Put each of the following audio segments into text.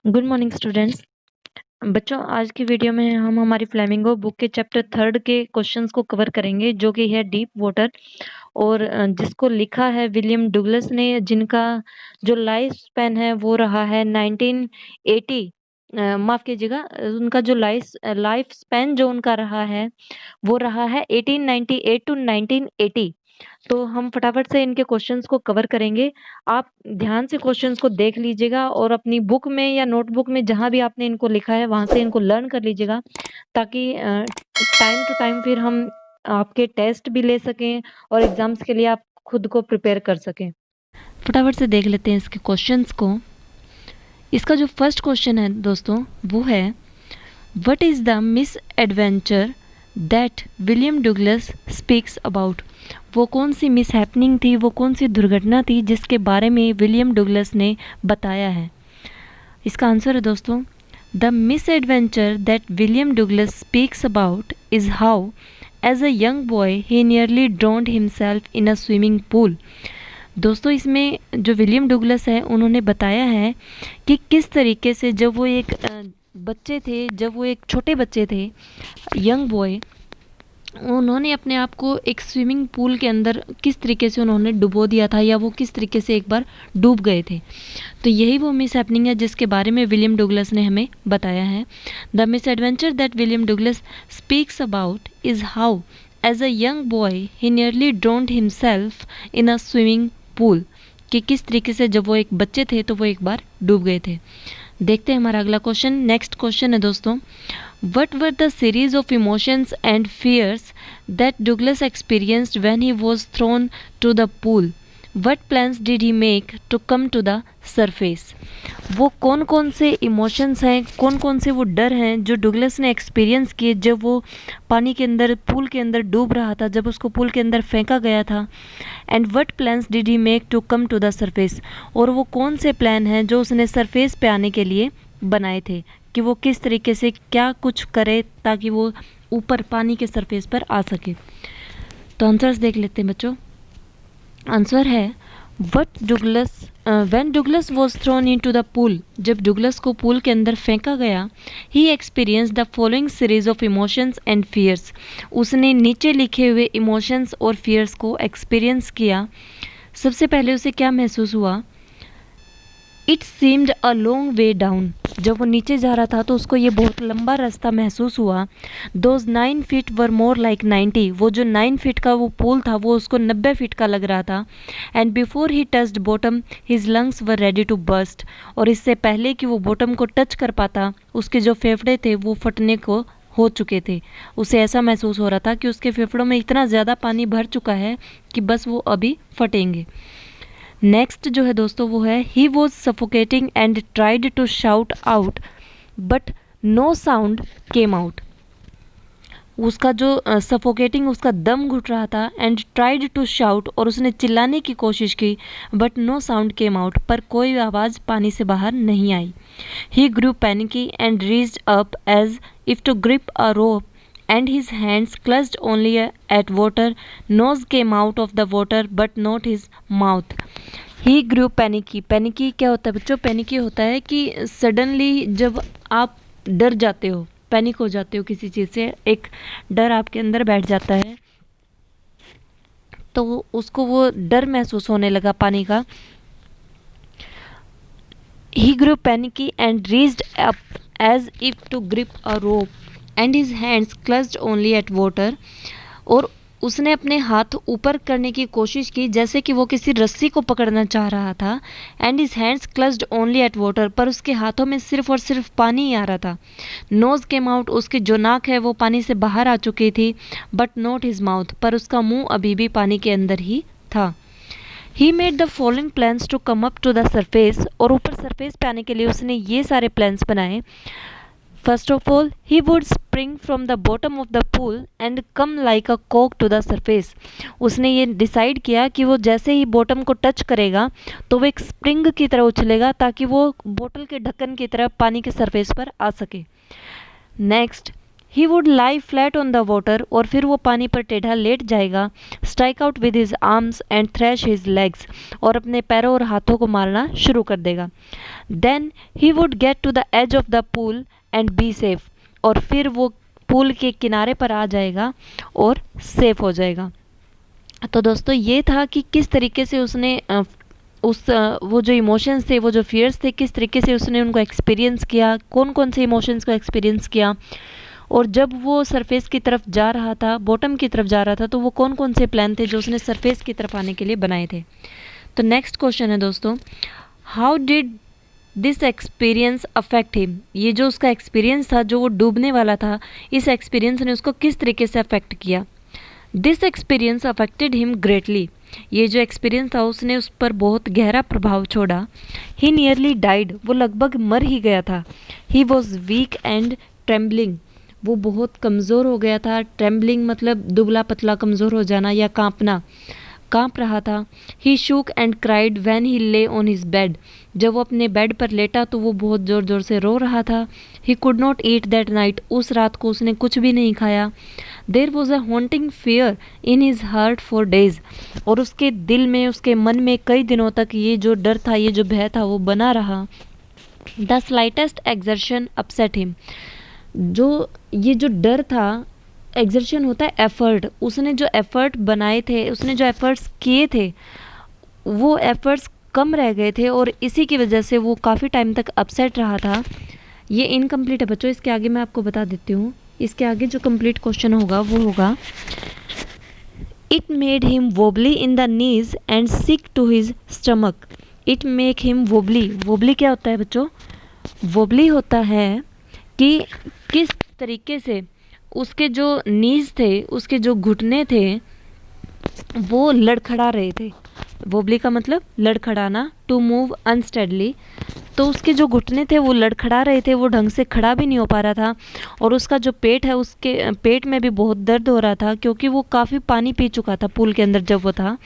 Good morning students. बच्चों, आज की वीडियो में हम हमारी फ्लेमिंगो बुक के चैप्टर 3 के क्वेश्चंस को कवर करेंगे, जो कि है डीप वाटर और जिसको लिखा है विलियम डुगलस ने, जिनका जो लाइफ स्पैन है वो रहा है 1980। माफ कीजिएगा, उनका जो लाइफ स्पैन जो उनका रहा है वो रहा है 1898 टू 1980। तो हम फटाफट से इनके क्वेश्चंस को कवर करेंगे। आप ध्यान से क्वेश्चंस को देख लीजिएगा और अपनी बुक में या नोटबुक में जहां भी आपने इनको लिखा है वहां से इनको लर्न कर लीजिएगा, ताकि टाइम टू टाइम फिर हम आपके टेस्ट भी ले सकें और एग्जाम्स के लिए आप खुद को प्रिपेयर कर सकें। फटाफट से देख लेते हैं इसके क्वेश्चंस को। इसका जो फर्स्ट क्वेश्चन है दोस्तों वो है, what is the misadventure that William Douglas speaks about. वो कौन सी मिस हैपनिंग थी, वो कौन सी दुर्घटना थी जिसके बारे में विलियम डुगलस ने बताया है। इसका आंसर है दोस्तों, the misadventure that William Douglas speaks about is how as a young boy he nearly drowned himself in a swimming pool. दोस्तों, इसमें जो विलियम डुगलस है उन्होंने बताया है कि किस तरीके से जब वो एक बच्चे थे, जब वो एक छोटे बच्चे थे, यंग बॉय, उन्होंने अपने आप को एक स्विमिंग पूल के अंदर किस तरीके से उन्होंने डुबो दिया था, या वो किस तरीके से एक बार डूब गए थे। तो यही वो मिस हैपनिंग है जिसके बारे में विलियम डुगलस ने हमें बताया है। The misadventure that William Douglas speaks about is how as a young boy he nearly drowned himself in a swimming pool, कि किस तरीके से जब वो एक बच्चे थे तो वो एक बार डूब गए थे। देखते हैं हमारा अगला क्वेश्चन। नेक्स्ट क्वेश्चन है दोस्तों, what were the series of emotions and fears that Douglas experienced when he was thrown to the pool? What plans did he make to come to the surface? वो कौन कौन से emotions हैं, कौन कौन से वो डर हैं जो डुगलस ने एक्सपीरियंस किए जब वो पानी के अंदर, पूल के अंदर डूब रहा था, जब उसको पूल के अंदर फेंका गया था। And what plans did he make to come to the surface, और वो कौन से प्लान हैं जो उसने सरफेस पे आने के लिए बनाए थे, कि वो किस तरीके से क्या कुछ करे ताकि वो ऊपर पानी के सरफेस पर आ सके। तो आंसर्स देख लेते हैं बच्चों। आंसर है, when Douglas was thrown into the pool, जब डुगलस को पूल के अंदर फेंका गया, he experience the following series of emotions and fears, उसने नीचे लिखे हुए इमोशंस और फियर्स को एक्सपीरियंस किया। सबसे पहले उसे क्या महसूस हुआ, it seemed a long way down, जब वो नीचे जा रहा था तो उसको ये बहुत लंबा रास्ता महसूस हुआ। Those 9 feet were more like 90, वो जो 9 फीट का वो पूल था वो उसको 90 फीट का लग रहा था। And before he touched bottom his lungs were ready to burst, और इससे पहले कि वो बॉटम को टच कर पाता उसके जो फेफड़े थे वो फटने को हो चुके थे। उसे ऐसा महसूस हो रहा था कि उसके फेफड़ों में इतना ज़्यादा पानी भर चुका है कि बस वो अभी फटेंगे। नेक्स्ट जो है दोस्तों वो है, he was suffocating and tried to shout out but no sound came out. उसका जो सफोकेटिंग, उसका दम घुट रहा था, एंड ट्राइड टू शाउट, और उसने चिल्लाने की कोशिश की, but no sound came out, पर कोई आवाज़ पानी से बाहर नहीं आई। He grew panicky and reached up as if to grip a rope and his hands clutched only at water. Nose came out of the water but not his mouth. He grew panicky. Panicky क्या होता है बच्चों? panicky होता है कि suddenly जब आप डर जाते हो, पैनिक हो जाते हो किसी चीज़ से, एक डर आपके अंदर बैठ जाता है, तो उसको वो डर महसूस होने लगा पानी का। He grew panicky and reached up as if to grip a rope and his hands clutched only at water. और उसने अपने हाथ ऊपर करने की कोशिश की जैसे कि वो किसी रस्सी को पकड़ना चाह रहा था। And his hands clutched only at water, पर उसके हाथों में सिर्फ और सिर्फ पानी ही आ रहा था। नोज केम आउट, उसकी जो नाक है वो पानी से बाहर आ चुकी थी, बट नॉट हिज माउथ, पर उसका मुंह अभी भी पानी के अंदर ही था। He made the following plans to come up to the surface, और ऊपर सरफेस पे आने के लिए उसने ये सारे प्लान्स बनाए। First of all, he would spring from the bottom of the pool and come like a कॉक टू द सरफेस। उसने ये डिसाइड किया कि वो जैसे ही बॉटम को टच करेगा तो वो एक स्प्रिंग की तरह उछलेगा, ताकि वो बोतल के ढक्कन की तरह पानी के सरफेस पर आ सके। Next, he would lie flat on the water, और फिर वो पानी पर टेढ़ा लेट जाएगा, strike out with his arms and trash his legs, और अपने पैरों और हाथों को मारना शुरू कर देगा। Then he would get to the edge of the pool and be safe, और फिर वो पूल के किनारे पर आ जाएगा और सेफ हो जाएगा। तो दोस्तों ये था कि किस तरीके से उसने वो जो इमोशंस थे, वो जो फियर्स थे, किस तरीके से उसने उनको एक्सपीरियंस किया, कौन कौन से इमोशंस को एक्सपीरियंस किया, और जब वो सरफेस की तरफ जा रहा था, बॉटम की तरफ जा रहा था, तो वो कौन कौन से प्लान थे जो उसने सरफेस की तरफ आने के लिए बनाए थे। तो नेक्स्ट क्वेश्चन है दोस्तों, how did this experience affect him. ये जो उसका एक्सपीरियंस था, जो वो डूबने वाला था, इस एक्सपीरियंस ने उसको किस तरीके से अफेक्ट किया। This experience affected him greatly. ये जो एक्सपीरियंस था उसने उस पर बहुत गहरा प्रभाव छोड़ा। ही नियरली डाइड, वो लगभग मर ही गया था। He was weak and trembling, वो बहुत कमज़ोर हो गया था। ट्रेम्बलिंग मतलब दुबला पतला कमज़ोर हो जाना या कांपना, कांप रहा था। He shook and cried when he lay on his bed, जब वो अपने बेड पर लेटा तो वो बहुत ज़ोर ज़ोर से रो रहा था। He could not eat that night, उस रात को उसने कुछ भी नहीं खाया। There was a haunting fear in his heart for days, और उसके दिल में, उसके मन में कई दिनों तक ये जो डर था, ये जो भय था, वो बना रहा। The slightest exertion upset him, जो ये जो डर था, एक्सर्शन होता है एफर्ट, उसने जो एफर्ट बनाए थे, उसने जो एफर्ट्स किए थे, वो एफर्ट्स कम रह गए थे, और इसी की वजह से वो काफ़ी टाइम तक अपसेट रहा था। ये इनकम्प्लीट है बच्चों, इसके आगे मैं आपको बता देती हूँ। इसके आगे जो कंप्लीट क्वेश्चन होगा वो होगा, it made him wobbly in the knees and sick to his stomach. It make him wobbly, wobbly क्या होता है बच्चों, वोबली होता है कि किस तरीके से उसके जो नीज थे, उसके जो घुटने थे, वो लड़खड़ा रहे थे। वोबली का मतलब लड़खड़ाना, टू मूव अनस्टेडली। तो उसके जो घुटने थे वो लड़खड़ा रहे थे, वो ढंग से खड़ा भी नहीं हो पा रहा था, और उसका जो पेट है, उसके पेट में भी बहुत दर्द हो रहा था, क्योंकि वो काफ़ी पानी पी चुका था पूल के अंदर जब वो था।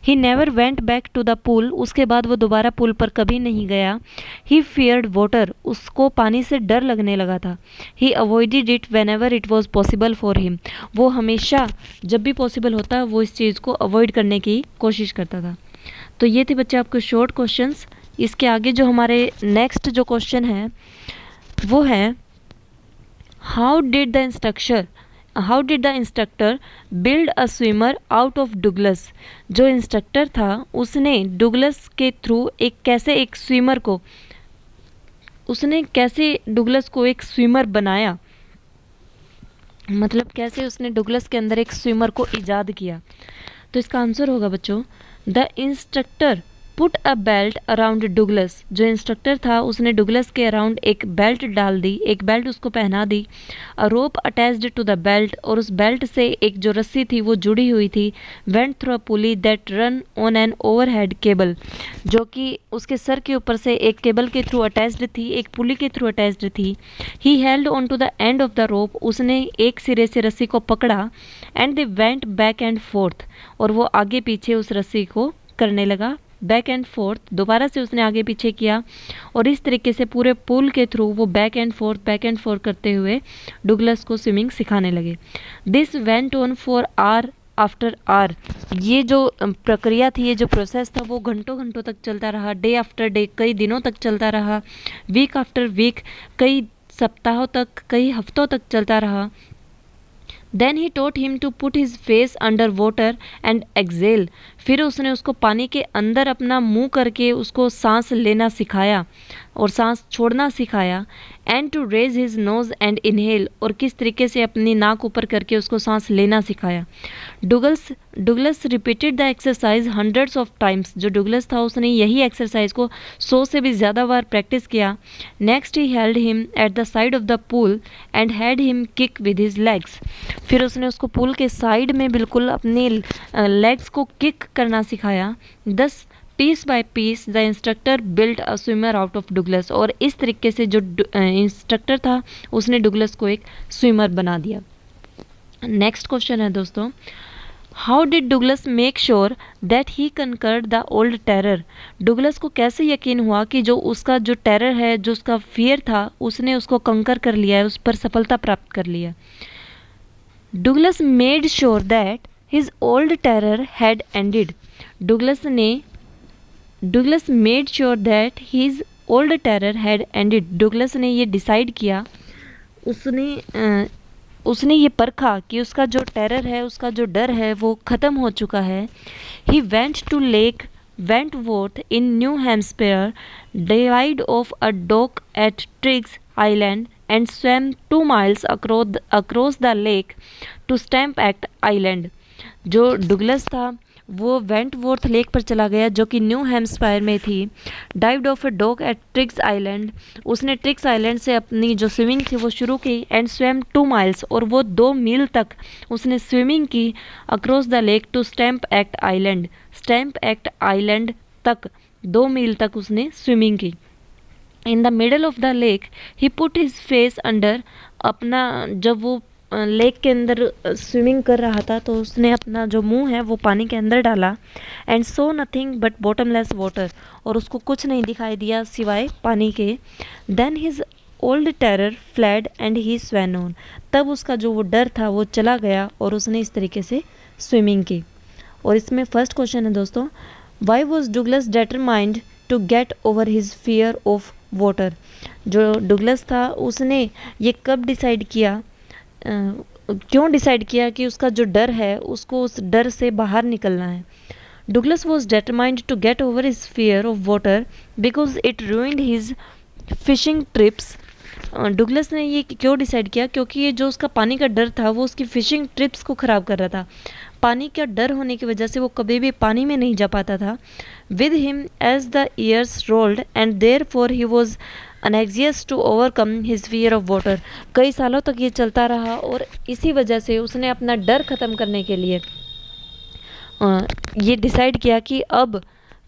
He never went back to the pool, उसके बाद वो दोबारा पूल पर कभी नहीं गया। ही फियर्ड वाटर, उसको पानी से डर लगने लगा था। He avoided it whenever it was possible for him, वो हमेशा जब भी पॉसिबल होता वो इस चीज़ को अवॉइड करने की कोशिश करता था। तो ये थे बच्चे आपके शॉर्ट क्वेश्चंस। इसके आगे जो हमारे नेक्स्ट जो क्वेश्चन है वो है, how did the instructor build a swimmer out of Douglas. जो इंस्ट्रक्टर था उसने डुगलस के थ्रू एक स्विमर को, उसने कैसे डुगलस को एक स्विमर बनाया, मतलब कैसे उसने डुगलस के अंदर एक स्विमर को ईजाद किया। तो इसका आंसर होगा बच्चों, the instructor put a belt around Douglas. जो इंस्ट्रक्टर था उसने डुगलस के अराउंड एक बेल्ट डाल दी, एक बेल्ट उसको पहना दी। अ रोप अटैच्ड टू द बेल्ट, और उस बेल्ट से एक जो रस्सी थी वो जुड़ी हुई थी। Went through a pulley that run on an overhead cable, जो कि उसके सर के ऊपर से एक केबल के थ्रू अटैच्ड थी, एक पुली के थ्रू अटैच्ड थी। He held on to the end of the rope, उसने एक सिरे से रस्सी को पकड़ा। And they went back and forth, और वो आगे पीछे उस रस्सी को करने लगा, बैक एंड फोर्थ, दोबारा से उसने आगे पीछे किया, और इस तरीके से पूरे पुल के थ्रू वो बैक एंड फोर्थ करते हुए डुगलस को स्विमिंग सिखाने लगे। This went on for hour after hour, ये जो प्रक्रिया थी, ये जो प्रोसेस था, वो घंटों घंटों तक चलता रहा। डे आफ्टर डे, कई दिनों तक चलता रहा। वीक आफ्टर वीक, कई सप्ताहों तक, कई हफ्तों तक चलता रहा। Then he taught him to put his face under water and exhale, फिर उसने उसको पानी के अंदर अपना मुंह करके उसको सांस लेना सिखाया और सांस छोड़ना सिखाया। And to raise his nose and inhale, और किस तरीके से अपनी नाक ऊपर करके उसको सांस लेना सिखाया। Douglas repeated the exercise hundreds of times, जो डुगलस था उसने यही एक्सरसाइज को 100 से भी ज़्यादा बार प्रैक्टिस किया। Next he held him at the side of the pool and had him kick with his legs, फिर उसने उसको पूल के साइड में बिल्कुल अपने लेग्स को किक करना सिखाया। Thus piece by piece the instructor built a swimmer out of Douglas, और इस तरीके से जो इंस्ट्रक्टर था उसने डुगलस को एक स्विमर बना दिया। नेक्स्ट क्वेश्चन है दोस्तों, how did Douglas make sure that he conquered the old terror? Douglas को कैसे यकीन हुआ कि जो उसका जो टेरर है, जो उसका फियर था, उसने उसको कंकर कर लिया है, उस पर सफलता प्राप्त कर लिया। Douglas made sure that his old terror had ended. Douglas made sure that his old terror had ended. Douglas ने ये डिसाइड किया, उसने ये परखा कि उसका जो टेरर है, उसका जो डर है, वो ख़त्म हो चुका है। He went to Lake Wentworth in New Hampshire, divided off a dock at Triggs Island, and swam 2 miles across the lake to Stamp Island। जो डुगलस था वो वेंटवोर्थ लेक पर चला गया, जो कि न्यू हैम्पशायर में थी। Dived off a dock at Triggs Island, उसने ट्रिग्स आइलैंड से अपनी जो स्विमिंग थी वो शुरू की। एंड स्वैम 2 माइल्स, और वो 2 मील तक उसने स्विमिंग की। Across the lake to Stamp Act Island तक 2 मील तक उसने स्विमिंग की। In the middle of the lake he put his face under, अपना जब वो लेक के अंदर स्विमिंग कर रहा था तो उसने अपना जो मुंह है वो पानी के अंदर डाला। And saw nothing but bottomless water, और उसको कुछ नहीं दिखाई दिया सिवाय पानी के। Then his old terror fled and he swam on, तब उसका जो वो डर था वो चला गया और उसने इस तरीके से स्विमिंग की। और इसमें फर्स्ट क्वेश्चन है दोस्तों, why was Douglas determined to get over his fear of water? जो डुगलस था उसने ये कब डिसाइड किया, क्यों डिसाइड किया कि उसका जो डर है उसको उस डर से बाहर निकलना है? Douglas was determined to get over his fear of water because it ruined his fishing trips. Douglas ने ये क्यों डिसाइड किया, क्योंकि ये जो उसका पानी का डर था वो उसकी फिशिंग ट्रिप्स को ख़राब कर रहा था। पानी का डर होने की वजह से वो कभी भी पानी में नहीं जा पाता था। With him as the years rolled and therefore he was anxious to overcome his fear of water. कई सालों तक ये चलता रहा और इसी वजह से उसने अपना डर ख़त्म करने के लिए ये डिसाइड किया कि अब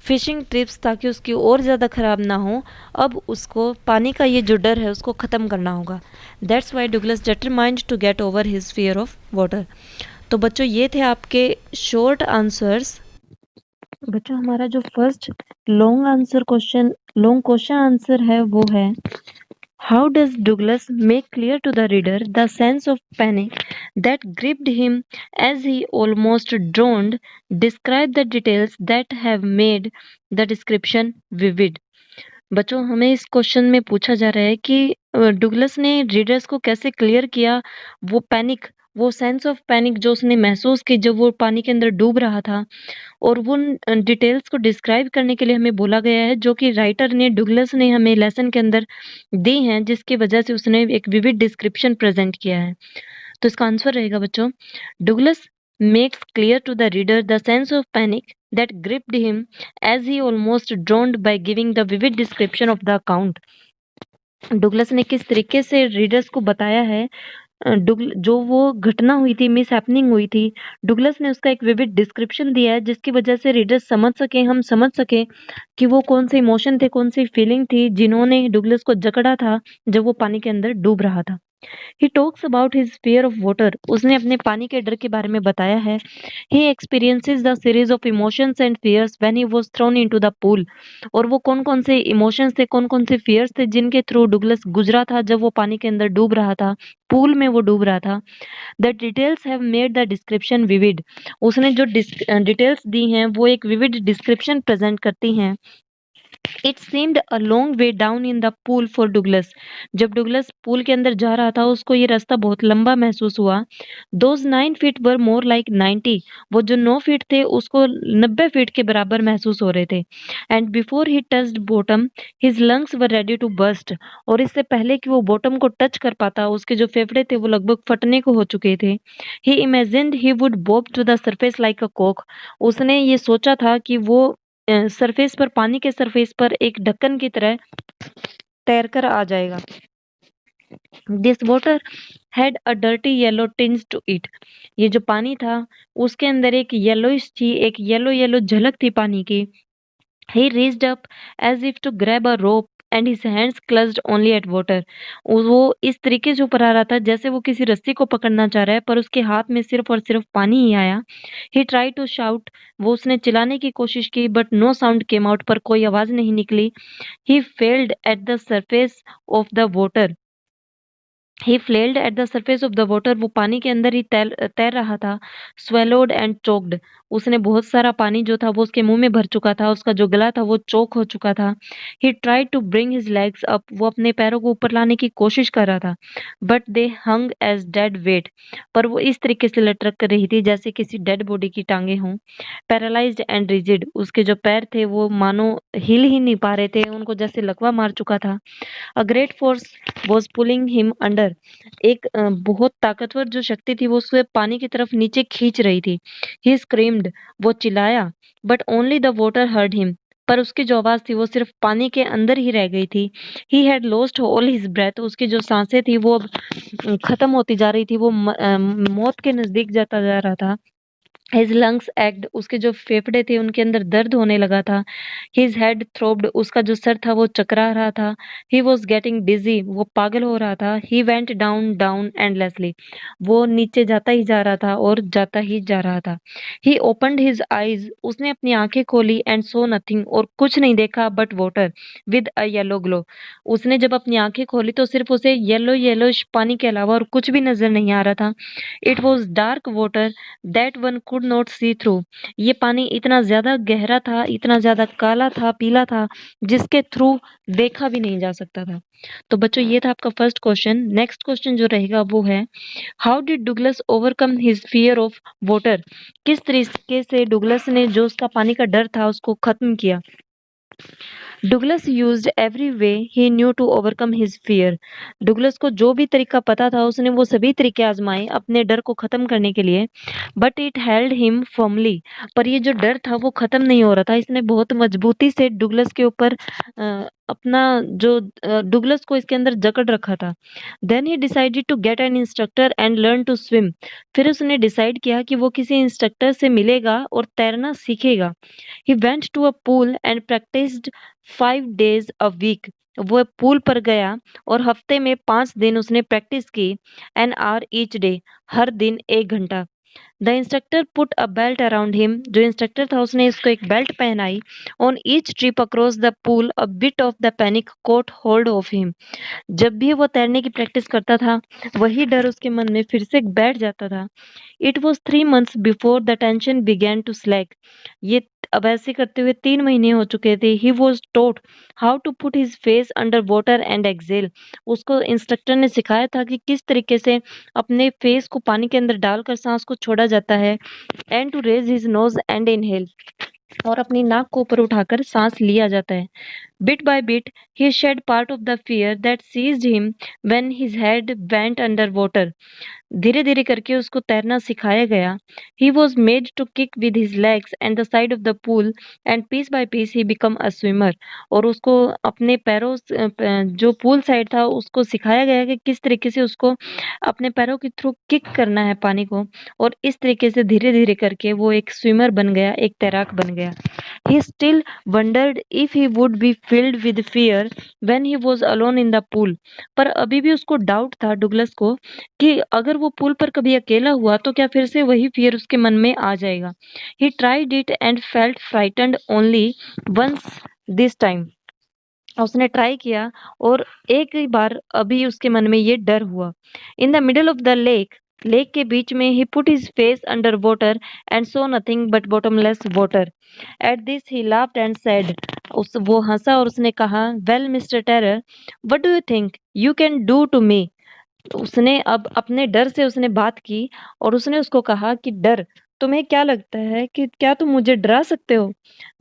फिशिंग ट्रिप्स ताकि उसकी और ज़्यादा ख़राब ना हो, अब उसको पानी का ये जो डर है उसको ख़त्म करना होगा। That's why Douglas determined to get over his fear of water. तो बच्चों ये थे आपके शॉर्ट आंसर्स। बच्चों हमारा जो फर्स्ट लॉन्ग क्वेश्चन आंसर है वो है, how does Douglas make clear to the reader the sense of panic that gripped him as he almost drowned? Describe the details that have made the description vivid। बच्चों हमें इस question में पूछा जा रहा है कि डुगलस ने रीडर्स को कैसे क्लियर किया वो पैनिक, वो सेंस ऑफ पैनिक जो उसने महसूस की जब वो पानी के अंदर डूब रहा था, और वो डिटेल्स को डिस्क्राइब करने के लिए हमें बोला गया है, जो कि राइटर ने डुगलस ने हमें लेसन के अंदर दी हैं, जिसकी वजह से उसने एक विविड डिस्क्रिप्शन प्रेजेंट किया है। तो इसका आंसर रहेगा बच्चों, Douglas makes clear to the reader the sense of panic that gripped him as he almost drowned by giving the vivid description of the account। डुगलस ने किस तरीके से रीडर्स को बताया है, जो वो घटना हुई थी, मिस हैपनिंग हुई थी, डुगलस ने उसका एक विविड डिस्क्रिप्शन दिया है जिसकी वजह से रीडर्स समझ सके, हम समझ सके कि वो कौन से इमोशन थे, कौन सी फीलिंग थी जिन्होंने डुगलस को जकड़ा था जब वो पानी के अंदर डूब रहा था। He talks about his fear of water, उसने अपने पानी के डर के बारे में बताया है। He experiences the series of emotions and fears when he was thrown into the pool, और वो कौन कौन से इमोशंस थे, कौन कौन से फियर्स थे जिनके थ्रू डुगलस गुजरा था जब वो पानी के अंदर डूब रहा था, पूल में वो डूब रहा था। The details have made the description vivid, उसने जो डिटेल्स दी हैं वो एक विविड डिस्क्रिप्शन प्रेजेंट करती हैं। It seemed a long way down in the pool for Douglas, जब डुगलस पूल के अंदर जा रहा था उसको ये रास्ता बहुत लंबा महसूस हुआ। Those 9 feet were more like 90, वो जो 9 फीट थे उसको 90 फीट के बराबर महसूस हो रहे थे। And before he touched bottom his lungs were ready to burst, और इससे पहले कि वो बॉटम को टच कर पाता उसके जो फेफड़े थे वो लगभग फटने को हो चुके थे। He imagined he would bob to the surface like a कॉक, उसने ये सोचा था कि वो सरफेस पर, पानी के सरफेस पर एक ढक्कन की तरह तैरकर आ जाएगा। This water had a dirty yellow tinge to it, ये जो पानी था उसके अंदर एक येलोइश थी, एक येलो येलो झलक थी पानी की। He reached up as if to grab a rope, and his hands clutched only at water. वो इस तरीके से ऊपर आ रहा था जैसे वो किसी रस्सी को पकड़ना चाह रहा है, पर उसके हाथ में सिर्फ और सिर्फ पानी ही आया। ही ट्राई टू शाउट, वो उसने चिल्लाने की कोशिश की, but no sound came out, पर कोई आवाज नहीं निकली। He flailed at the surface of the water, he flailed at the surface of the water, वो पानी के अंदर ही तैर रहा था। स्वेलोड एंड चोक्ड, उसने बहुत सारा पानी जो था वो उसके मुंह में भर चुका था, उसका जो गला था वो चोक हो चुका था। He tried to bring his legs up, वो अपने पैरों को ऊपर लाने की कोशिश कर रहा था, but they hung as dead weight, पर वो इस तरीके से लटक कर रही थी जैसे किसी डेड बॉडी की टांगे हों। पैरालाइज्ड एंड रिजिड, उसके जो पैर थे वो मानो हिल ही नहीं पा रहे थे, उनको जैसे लकवा मार चुका था। A great force was pulling him under, एक बहुत ताकतवर जो शक्ति थी वो उसे पानी की तरफ नीचे खींच रही थी। ही स्क्रीम्ड, वो चिल्लाया, but only the water heard him, पर उसकी जो आवाज थी वो सिर्फ पानी के अंदर ही रह गई थी। He had lost all his breath, उसकी जो सांसें थी वो अब खत्म होती जा रही थी, वो मौत के नजदीक जाता जा रहा था। हिज लंग्स एक्ट, उसके जो फेफड़े थे उनके अंदर दर्द होने लगा था। हिज हेड थ्रोब्ड, उसका जो सर था वो चकरा रहा था। ही वॉज गेटिंग डिजी, वो पागल हो रहा था। He went down down endlessly, वो नीचे जाता ही जा रहा था और जाता ही जा रहा था। ही ओपनड हिज आईज, उसने अपनी आंखें खोली एंड सो नथिंग, और कुछ नहीं देखा but water with a yellow glow. उसने जब अपनी आंखें खोली तो सिर्फ उसे येलो येलो पानी के अलावा और कुछ भी नजर नहीं आ रहा था। It was dark water that one could not see through, ये पानी इतना ज्यादा गहरा था, इतना ज्यादा काला था, पीला था, जिसके थ्रू देखा भी नहीं जा सकता था। तो बच्चों ये था आपका फर्स्ट क्वेश्चन। नेक्स्ट क्वेश्चन जो रहेगा वो है, how did Douglas overcome his fear of water, किस तरीके से डुगलस ने जो उसका पानी का डर था उसको खत्म किया। Douglas used every way he knew to overcome his fear, Douglas को जो भी तरीका पता था उसने वो सभी तरीके आजमाए अपने डर को खत्म करने के लिए। But it held him firmly, पर ये जो डर था वो खत्म नहीं हो रहा था, इसने बहुत मजबूती से डुगलस के ऊपर अपना जो डुगलस को इसके अंदर जकड़ रखा था। Then he decided to get an instructor and learn to swim, फिर उसने डिसाइड किया कि वो किसी इंस्ट्रक्टर से मिलेगा और तैरना सीखेगा। He went to a pool and practised 5 days a week, वो पूल पर गया और हफ्ते में 5 दिन उसने प्रैक्टिस की। एन आवर ईच डे, हर दिन 1 घंटा। The instructor put a belt around him, जो इंस्ट्रक्टर था उसने इसको एक बेल्ट पहनाई। On each trip across the pool a bit of the panic caught hold of him, जब भी वो तैरने की प्रैक्टिस करता था वही डर उसके मन में फिर से बैठ जाता था। It was 3 months before the tension began to slack, ये अब ऐसे करते हुए 3 महीने हो चुके थे। He was taught how to put his face under water and exhale, उसको इंस्ट्रक्टर ने सिखाया था कि किस तरीके से अपने फेस को पानी के अंदर डालकर सांस को छोड़ा जाता है। And to raise his nose and inhale, और अपनी नाक को ऊपर उठाकर सांस लिया जाता है। Bit by bit, he shed part of the fear that seized him when his head went under water. धीरे धीरे करके उसको तैरना सिखाया गया। He was made to kick with his legs and the side of the pool, and piece by piece he become a swimmer. और उसको अपने पैरों जो पूल साइड था उसको सिखाया गया कि किस तरीके से उसको अपने पैरों के थ्रू किक करना है पानी को, और इस तरीके से धीरे धीरे करके वो एक स्विमर बन गया, एक तैराक बन गया। He still wondered if he would be filled with fear when he was alone in the pool. पर अभी भी उसको डाउट था डुगलस को कि अगर वो पूल पर कभी अकेला हुआ तो क्या फिर से वही फियर उसके मन में आ जाएगा। He tried it and felt frightened only once this time. उसने ट्राई किया और एक ही बार अभी उसके मन में ये डर हुआ। In the middle of the lake, lake के बीच में he put his face under water and saw nothing but bottomless water. At this he laughed and said, उस वो हंसा और उसने कहा, well Mister Terror, what do you think you can do to me. उसने अब अपने डर से उसने बात की और उसने उसको कहा कि डर, तुम्हें क्या लगता है कि क्या तुम मुझे डरा सकते हो।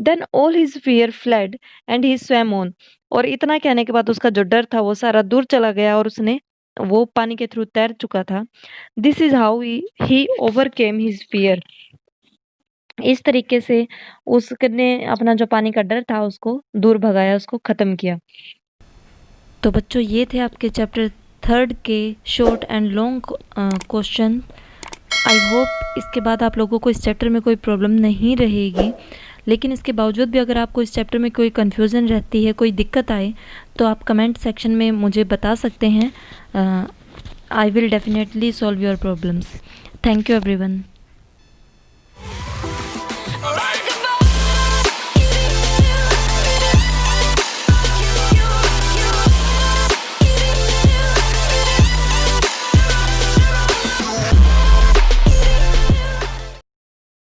Then all his fear fled and he swam on, और इतना कहने के बाद उसका जो डर था वो सारा दूर चला गया और उसने वो पानी के थ्रू तैर चुका था। This is how he overcame his fear, इस तरीके से उसने अपना जो पानी का डर था उसको दूर भगाया, उसको खत्म किया। तो बच्चों ये थे आपके चैप्टर 3 के short and long question. I hope इसके बाद आप लोगों को इस चैप्टर में कोई प्रॉब्लम नहीं रहेगी, लेकिन इसके बावजूद भी अगर आपको इस चैप्टर में कोई कन्फ्यूज़न रहती है, कोई दिक्कत आए, तो आप कमेंट सेक्शन में मुझे बता सकते हैं। I will definitely solve your problems. Thank you everyone.